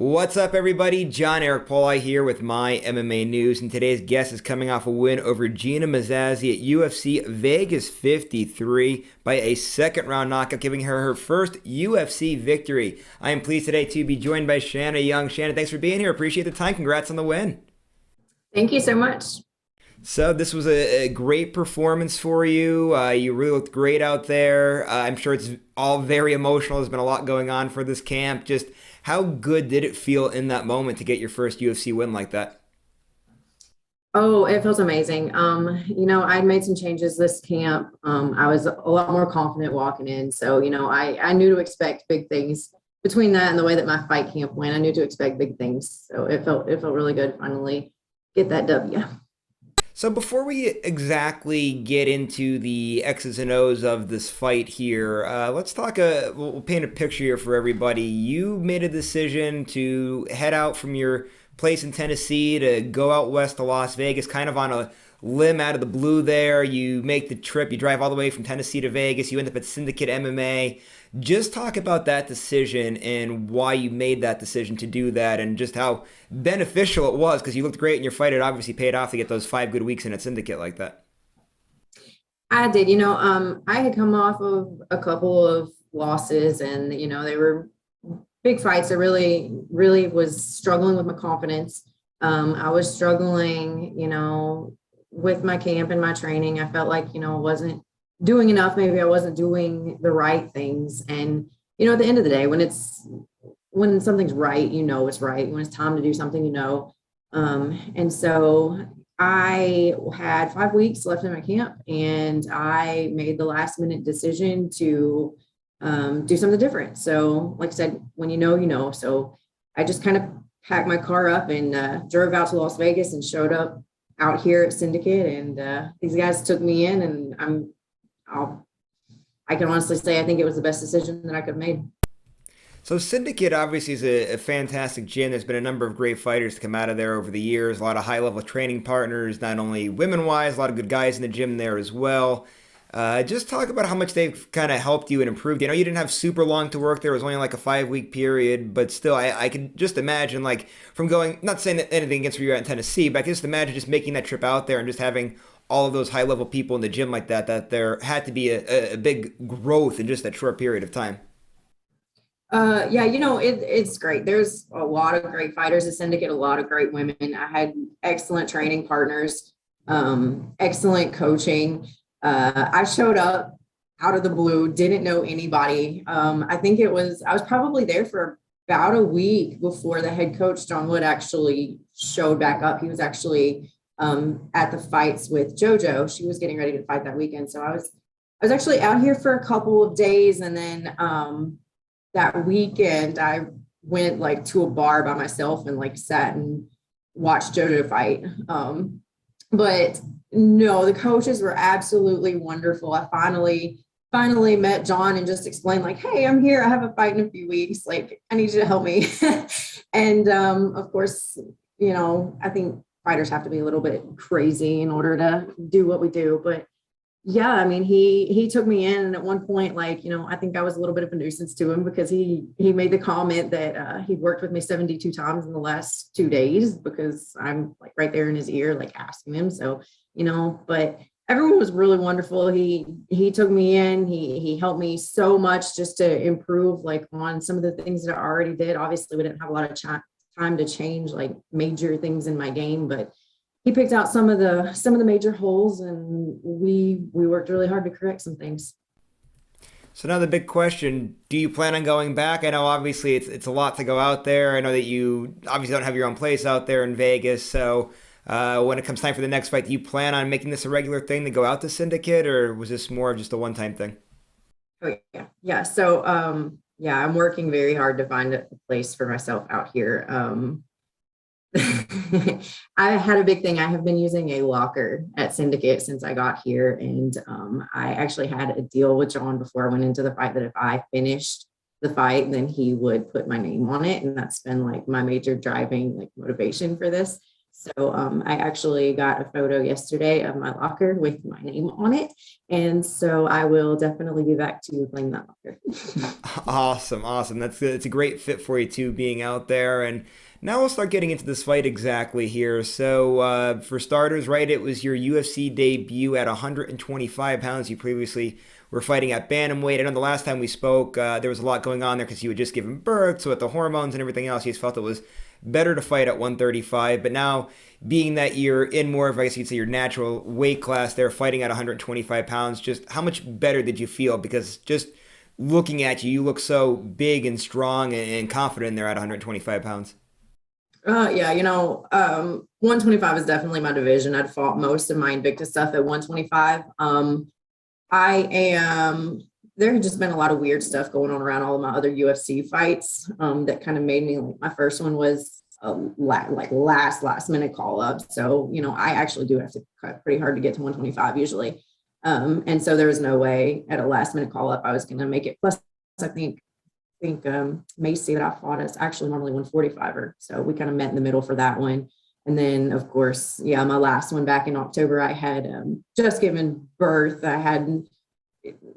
What's up, everybody? John Eric Pauli here with my MMA news, and today's guest is coming off a win over Gina Mazazzi at UFC Vegas 53 by a second round knockout, giving her her first UFC victory. I am pleased today to be joined by Shanna Young. Shanna, thanks for being here. Appreciate the time. Congrats on the win. Thank you so much. So this was a great performance for you. You really looked great out there. I'm sure it's all very emotional. There's been a lot going on for this camp. Just how good did it feel in that moment to get your first UFC win like that? Oh, it feels amazing. I made some changes this camp. I was a lot more confident walking in. So, I knew to expect big things between that and the way that my fight camp went. I knew to expect big things. So it felt really good to finally get that W. So before we exactly get into the X's and O's of this fight here, let's talk. We'll paint a picture here for everybody. You made a decision to head out from your place in Tennessee to go out west to Las Vegas, kind of on a limb out of the blue. There, you make the trip. You drive all the way from Tennessee to Vegas. You end up at Syndicate MMA. Just talk about that decision and why you made that decision to do that, and just how beneficial it was, because you looked great in your fight. It obviously paid off to get those 5 good weeks in a syndicate like that. I did, I had come off of a couple of losses and, they were big fights. I really was struggling with my confidence. I was struggling, with my camp and my training. I felt like, I wasn't doing enough. Maybe I wasn't doing the right things. And, at the end of the day, when something's right, it's right. When it's time to do something, and so I had 5 weeks left in my camp, and I made the last minute decision to do something different. So, like I said, when you know, you know. So I just kind of packed my car up and drove out to Las Vegas and showed up out here at Syndicate. And these guys took me in, and I can honestly say I think it was the best decision that I could have made. So Syndicate obviously is a fantastic gym. There's been a number of great fighters to come out of there over the years. A lot of high-level training partners, not only women-wise, a lot of good guys in the gym there as well. Just talk about how much they've kind of helped you and improved. You didn't have super long to work there. It was only like a 5 week period, but still, I can just imagine, like, from going, not saying that anything against where you're at in Tennessee, but I can just imagine just making that trip out there and just having all of those high-level people in the gym like that there had to be a big growth in just that short period of time. Yeah, it's great. There's a lot of great fighters at Syndicate, a lot of great women. I had excellent training partners, excellent coaching. I showed up out of the blue, didn't know anybody. I was probably there for about a week before the head coach, John Wood, actually showed back up. He was actually at the fights with JoJo. She was getting ready to fight that weekend. So I was actually out here for a couple of days, and then that weekend I went like to a bar by myself and like sat and watched JoJo fight. But no, the coaches were absolutely wonderful. I finally met John and just explained, like, hey, I'm here. I have a fight in a few weeks. Like, I need you to help me. And of course, I think fighters have to be a little bit crazy in order to do what we do. But yeah, I mean, he took me in, and at one point, like, I think I was a little bit of a nuisance to him because he made the comment that he'd worked with me 72 times in the last 2 days, because I'm like right there in his ear, like asking him. So, but everyone was really wonderful. He took me in, he helped me so much just to improve like on some of the things that I already did. Obviously, we didn't have a lot of time to change like major things in my game, but he picked out some of the major holes, and we worked really hard to correct some things. So now the big question, do you plan on going back? I know obviously it's a lot to go out there. I know that you obviously don't have your own place out there in Vegas. So when it comes time for the next fight, do you plan on making this a regular thing to go out to Syndicate, or was this more of just a one-time thing? Oh yeah. Yeah. So yeah, I'm working very hard to find a place for myself out here. I had a big thing. I have been using a locker at Syndicate since I got here. And I actually had a deal with John before I went into the fight that if I finished the fight, then he would put my name on it. And that's been like my major driving like motivation for this. So I actually got a photo yesterday of my locker with my name on it. And so I will definitely be back to claim that locker. Awesome, awesome. It's a great fit for you too, being out there. And now we'll start getting into this fight exactly here. So for starters, right, it was your UFC debut at 125 pounds. You previously were fighting at bantamweight. I know the last time we spoke, there was a lot going on there because you had just given birth, so with the hormones and everything else, you just felt it was better to fight at 135. But now, being that you're in more of, I guess you'd say, your natural weight class there, fighting at 125 pounds, just how much better did you feel? Because just looking at you, you look so big and strong and confident there at 125 pounds. Yeah, 125 is definitely my division. I'd fought most of my Invicta stuff at 125. I am, there had just been a lot of weird stuff going on around all of my other UFC fights that kind of made me, like, my first one was last minute call up. So, I actually do have to cut pretty hard to get to 125 usually. And so there was no way at a last minute call up I was going to make it. Plus, I think Macy that I fought is actually normally 145er. So we kind of met in the middle for that one. And then, of course, yeah, my last one back in October, I had just given birth.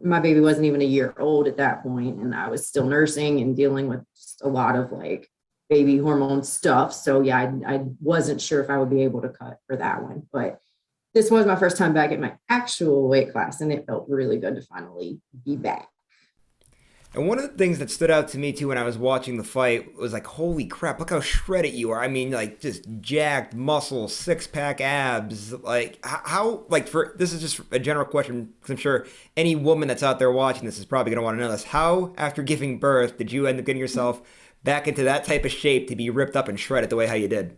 My baby wasn't even a year old at that point, and I was still nursing and dealing with just a lot of like baby hormone stuff. So yeah, I wasn't sure if I would be able to cut for that one, but this was my first time back at my actual weight class, and it felt really good to finally be back. And one of the things that stood out to me too when I was watching the fight was like, holy crap, look how shredded you are. I mean, like just jacked muscles, six pack abs. Like how, like for this is just a general question because I'm sure any woman that's out there watching this is probably going to want to know this. How, after giving birth, did you end up getting yourself back into that type of shape to be ripped up and shredded the way how you did?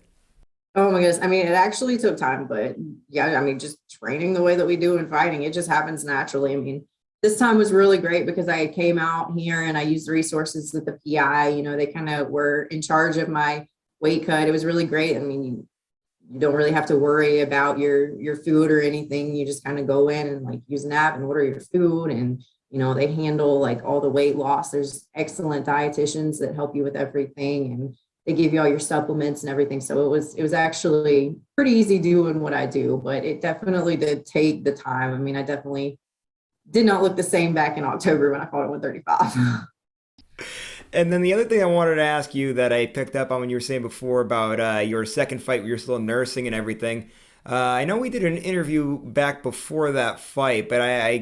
Oh my goodness. I mean, it actually took time, but yeah, I mean, just training the way that we do in fighting, it just happens naturally. I mean, this time was really great because I came out here and I used the resources with the PI. They kind of were in charge of my weight cut. It was really great. I mean, you don't really have to worry about your food or anything. You just kind of go in and like use an app and order your food, and they handle like all the weight loss. There's excellent dietitians that help you with everything, and they give you all your supplements and everything. So it was actually pretty easy doing what I do, but it definitely did take the time. I mean, I definitely did not look the same back in October when I fought at 135. And then the other thing I wanted to ask you that I picked up on when you were saying before about your second fight where you're still nursing and everything. I know we did an interview back before that fight, but I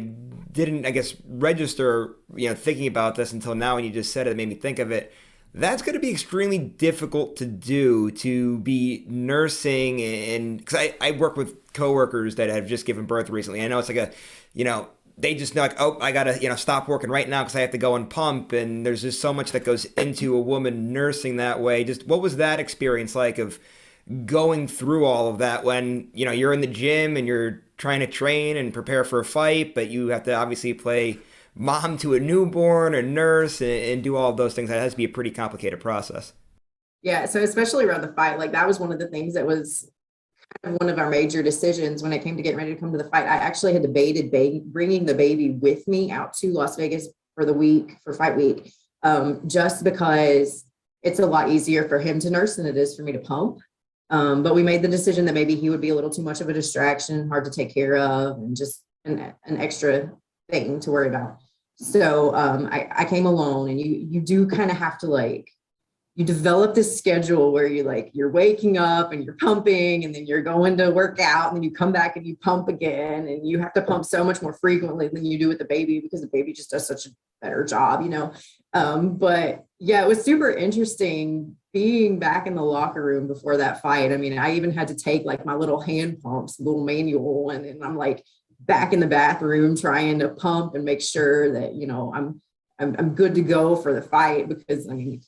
didn't, I guess, register, thinking about this until now when you just said it, it made me think of it. That's going to be extremely difficult to do, to be nursing. And because I work with coworkers that have just given birth recently. I know it's like they just know, like, oh, I gotta stop working right now because I have to go and pump, and there's just so much that goes into a woman nursing that way. Just what was that experience like of going through all of that when you're in the gym and you're trying to train and prepare for a fight, but you have to obviously play mom to a newborn or nurse and do all of those things. That has to be a pretty complicated process. Yeah, so especially around the fight, like that was one of the things that was kind of one of our major decisions when it came to getting ready to come to the fight. I actually had debated bringing the baby with me out to Las Vegas for the week, for fight week, just because it's a lot easier for him to nurse than it is for me to pump. But we made the decision that maybe he would be a little too much of a distraction, hard to take care of, and just an extra thing to worry about. So I came alone, and you do kind of have to like, you develop this schedule where you're waking up and you're pumping, and then you're going to work out, and then you come back and you pump again, and you have to pump so much more frequently than you do with the baby because the baby just does such a better job. But yeah, it was super interesting being back in the locker room before that fight. I mean, I even had to take like my little hand pumps, little manual, and then I'm like back in the bathroom trying to pump and make sure that I'm good to go for the fight, because I mean,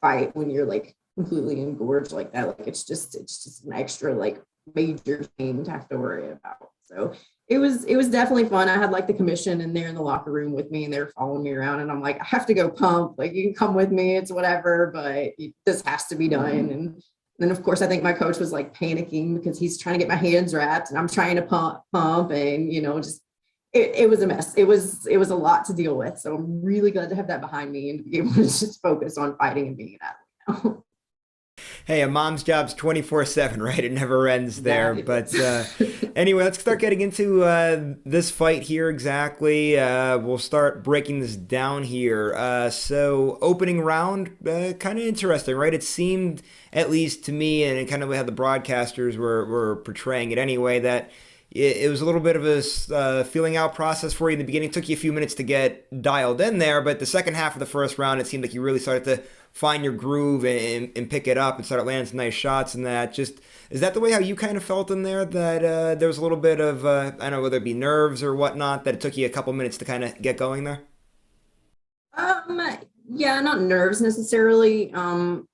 fight when you're like completely engorged like that, like it's just an extra like major thing to have to worry about. So it was definitely fun. I had like the commission in there in the locker room with me, and they were following me around, and I'm like, I have to go pump, like you can come with me, it's whatever, but this has to be done. And then of course I think my coach was like panicking because he's trying to get my hands wrapped and I'm trying to pump, and just it was a mess. It was a lot to deal with. So I'm really glad to have that behind me and to be able to just focus on fighting and being an athlete now. Hey, a mom's job's 24/7, right? It never ends there. That is. But anyway, let's start getting into this fight here exactly. We'll start breaking this down here. So, opening round, kind of interesting, right? It seemed, at least to me, and kind of how the broadcasters were portraying it anyway, that it was a little bit of a feeling out process for you in the beginning. It took you a few minutes to get dialed in there, but the second half of the first round, it seemed like you really started to find your groove and pick it up and started landing some nice shots and that. Just is that the way how you kind of felt in there? That there was a little bit of I don't know whether it be nerves or whatnot that it took you a couple minutes to kind of get going there. Um, yeah, not nerves necessarily. I'm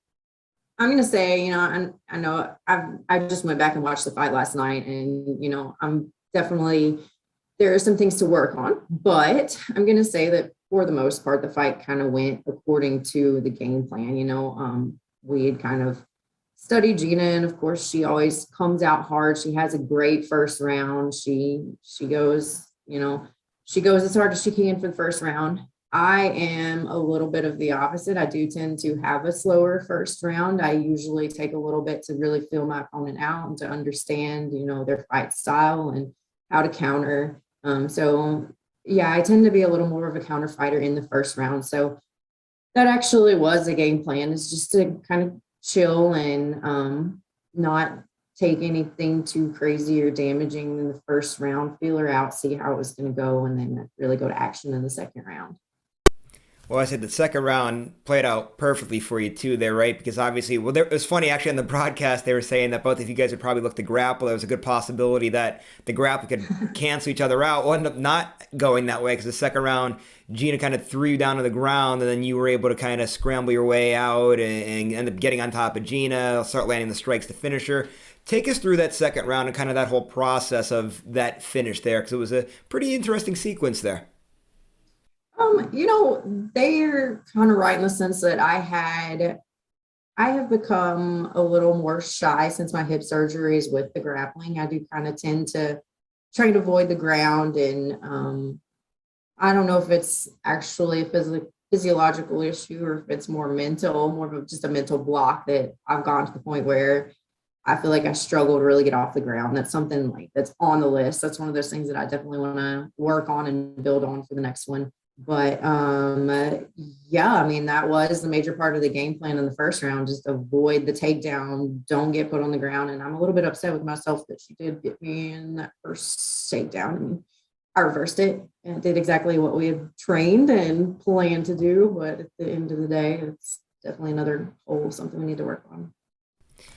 gonna say, I know I just went back and watched the fight last night, and I'm definitely there are some things to work on, but I'm gonna say that for the most part, the fight kind of went according to the game plan. We had kind of studied Gina, and of course, she always comes out hard. She has a great first round. She goes, she goes as hard as she can for the first round. I am a little bit of the opposite. I do tend to have a slower first round. I usually take a little bit to really feel my opponent out and to understand, their fight style and how to counter. So yeah, I tend to be a little more of a counter fighter in the first round. So that actually was a game plan, is just to kind of chill and not take anything too crazy or damaging in the first round, feel her out, see how it was going to go, and then really go to action in the second round. Well, I said the second round played out perfectly for you too, there, right? Because obviously, well, it was funny actually on the broadcast. They were saying that both of you guys would probably look to grapple. There was a good possibility that the grapple could cancel each other out. Well, ended up not going that way because the second round, Gina kind of threw you down to the ground, and then you were able to kind of scramble your way out and end up getting on top of Gina, start landing the strikes to finish her. Take us through that second round and kind of that whole process of that finish there, because it was a pretty interesting sequence there. They're kind of right in the sense that I have become a little more shy since my hip surgeries with the grappling. I do kind of tend to try to avoid the ground, and I don't know if it's actually a physiological issue or if it's more mental, more of just a mental block that I've gone to the point where I feel like I struggle to really get off the ground. That's something like that's on the list. That's one of those things that I definitely want to work on and build on for the next one. But yeah, I mean, that was the major part of the game plan in the first round, just avoid the takedown, don't get put on the ground. And I'm a little bit upset with myself that she did get me in that first takedown. I mean, I reversed it and did exactly what we had trained and planned to do. But at the end of the day, it's definitely another hole, something we need to work on.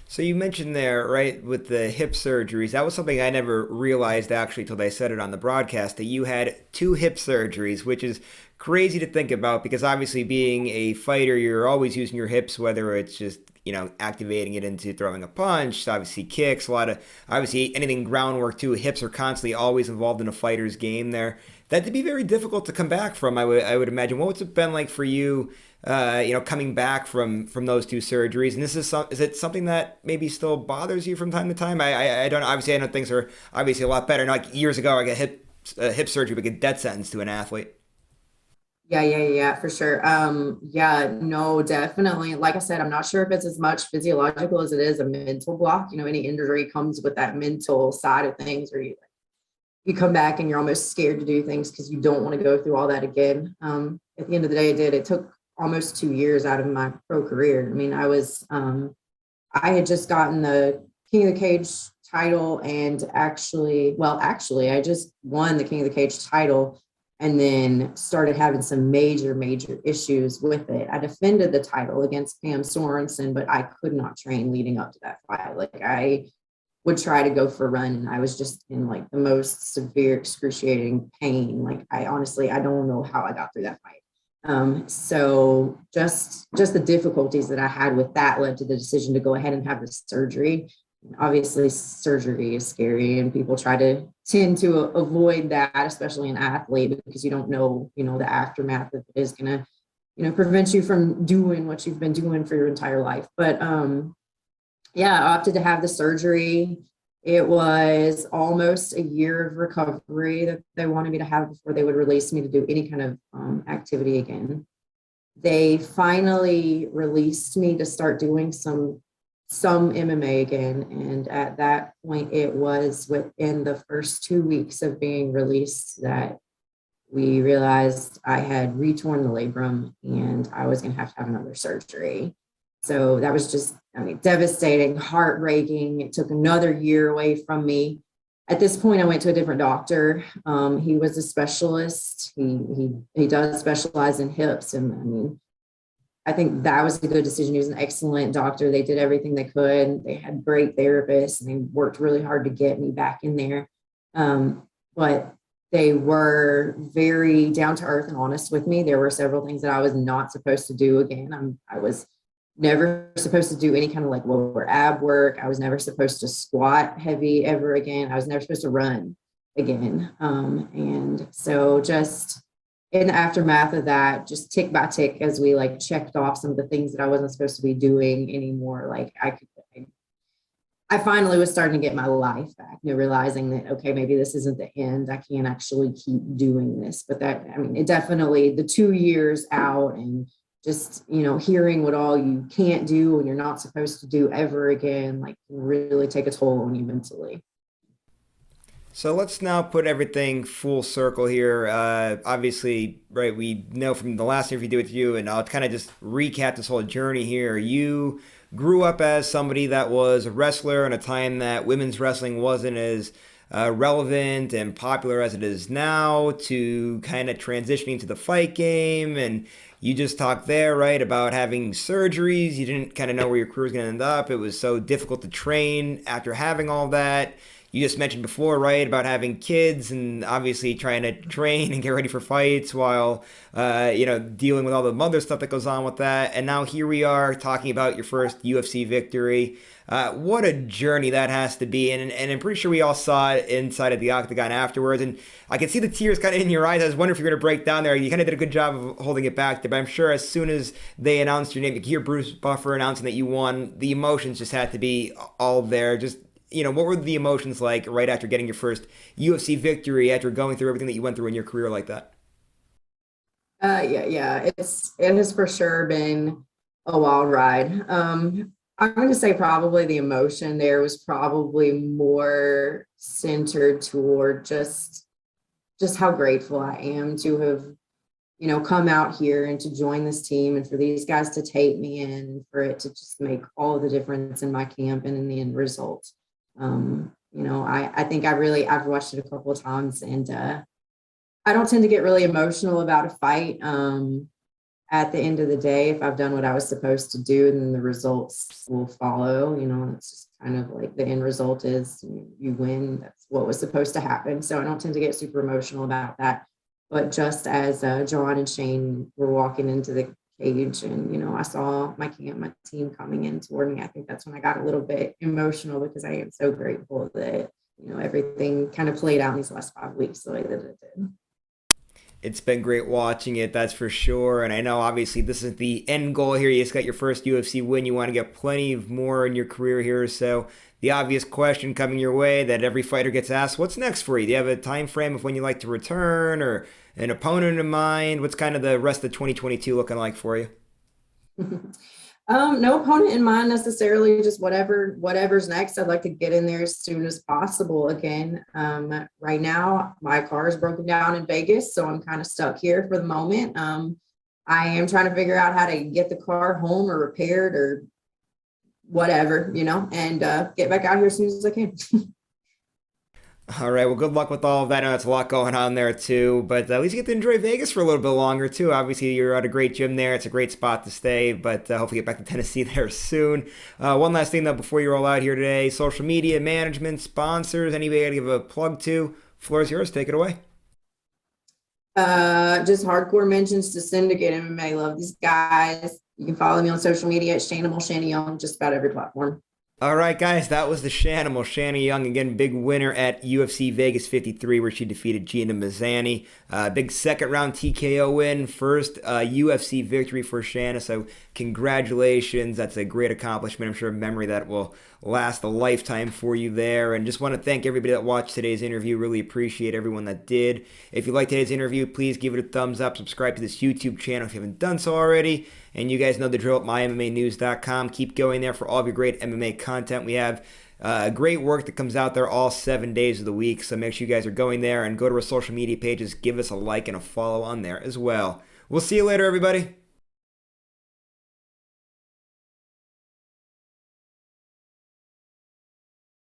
So you mentioned there, right, with the hip surgeries, that was something I never realized actually till they said it on the broadcast that you had two hip surgeries, which is crazy to think about because obviously being a fighter, you're always using your hips, whether it's just, activating it into throwing a punch, obviously kicks, a lot of, obviously anything groundwork too. Hips are constantly always involved in a fighter's game there. That to be very difficult to come back from, I would imagine. What's it been like for you coming back from those two surgeries. And is it something that maybe still bothers you from time to time? I don't know. Obviously, I know things are obviously a lot better. Like years ago, I got hip surgery, but get death sentence to an athlete. Yeah, for sure. Yeah, no, definitely. Like I said, I'm not sure if it's as much physiological as it is a mental block. Any injury comes with that mental side of things where you come back and you're almost scared to do things because you don't want to go through all that again. At the end of the day, it took almost 2 years out of my pro career. I mean, I had just gotten the King of the Cage title and actually, I just won the King of the Cage title and then started having some major issues with it. I defended the title against Pam Sorensen, but I could not train leading up to that fight. Like I would try to go for a run and I was just in like the most severe, excruciating pain. Like I don't know how I got through that fight. So just the difficulties that I had with that led to the decision to go ahead and have the surgery. Obviously, surgery is scary, and people try to tend to avoid that, especially an athlete, because you don't know, the aftermath of it is going to, prevent you from doing what you've been doing for your entire life. But yeah, I opted to have the surgery. It was almost a year of recovery that they wanted me to have before they would release me to do any kind of activity again. They finally released me to start doing some some MMA again. And at that point, it was within the first 2 weeks of being released that we realized I had retorn the labrum and I was going to have another surgery. So that was just, I mean, devastating, heartbreaking. It took another year away from me. At this point, I went to a different doctor. He was a specialist. He does specialize in hips, and I mean, I think that was a good decision. He was an excellent doctor. They did everything they could. They had great therapists, and they worked really hard to get me back in there. But they were very down to earth and honest with me. There were several things that I was not supposed to do again. I was never supposed to do any kind of like lower ab work. I was never supposed to squat heavy ever again. I was never supposed to run again. And so just in the aftermath of that, just tick by tick, as we like checked off some of the things that I wasn't supposed to be doing anymore, like I finally was starting to get my life back, realizing that, okay, maybe this isn't the end. I can't actually keep doing this. But that, I mean, it definitely, the 2 years out and just, hearing what all you can't do and you're not supposed to do ever again, like really take a toll on you mentally. So let's now put everything full circle here. Obviously, right, we know from the last interview with you, and I'll kind of just recap this whole journey here. You grew up as somebody that was a wrestler in a time that women's wrestling wasn't as relevant and popular as it is now, to kind of transitioning to the fight game. And you just talked there, right, about having surgeries. You didn't kind of know where your career was going to end up. It was so difficult to train after having all that. You just mentioned before, right, about having kids and obviously trying to train and get ready for fights while, dealing with all the mother stuff that goes on with that. And now here we are talking about your first UFC victory. What a journey that has to be. And I'm pretty sure we all saw it inside of the octagon afterwards. And I can see the tears kind of in your eyes. I was wondering if you're going to break down there. You kind of did a good job of holding it back there. But I'm sure as soon as they announced your name, you hear Bruce Buffer announcing that you won, the emotions just had to be all there. Just, what were the emotions like right after getting your first UFC victory, after going through everything that you went through in your career like that? Yeah. It has for sure been a wild ride. I'm going to say probably the emotion there was probably more centered toward just how grateful I am to have, come out here and to join this team, and for these guys to take me in, and for it to just make all the difference in my camp and in the end result. I think I've watched it a couple of times, and I don't tend to get really emotional about a fight. At the end of the day, if I've done what I was supposed to do, then the results will follow. It's just kind of like the end result is you win. That's what was supposed to happen. So I don't tend to get super emotional about that. But just as John and Shane were walking into the cage, and I saw my team coming in toward me, I think that's when I got a little bit emotional, because I am so grateful that everything kind of played out in these last 5 weeks the way that it did. It's been great watching it, that's for sure. And I know obviously this is the end goal here. You just got your first UFC win. You want to get plenty of more in your career here. So the obvious question coming your way that every fighter gets asked, what's next for you? Do you have a time frame of when you like to return, or an opponent in mind? What's kind of the rest of 2022 looking like for you? No opponent in mind necessarily, just whatever's next. I'd like to get in there as soon as possible again. Right now, my car is broken down in Vegas, so I'm kind of stuck here for the moment. I am trying to figure out how to get the car home or repaired or whatever, and get back out here as soon as I can. All right. Well, good luck with all of that. I know that's a lot going on there too, but at least you get to enjoy Vegas for a little bit longer too. Obviously, you're at a great gym there. It's a great spot to stay, but hopefully get back to Tennessee there soon. One last thing though, before you roll out here today: social media management, sponsors, anybody to give a plug to? Floor is yours. Take it away. Just hardcore mentions to Syndicate MMA. Love these guys. You can follow me on social media at Shanna Young, just about every platform. All right, guys, that was the Shanimal. Shanna Young, again, big winner at UFC Vegas 53, where she defeated Gina Mazzani. Big second-round TKO win, first UFC victory for Shanna, so congratulations. That's a great accomplishment. I'm sure a memory that will last a lifetime for you there. And just want to thank everybody that watched today's interview. Really appreciate everyone that did. If you liked today's interview, please give it a thumbs up. Subscribe to this YouTube channel if you haven't done so already. And you guys know the drill at mymmanews.com. Keep going there for all of your great MMA content. We have great work that comes out there all 7 days of the week. So make sure you guys are going there and go to our social media pages. Give us a like and a follow on there as well. We'll see you later, everybody.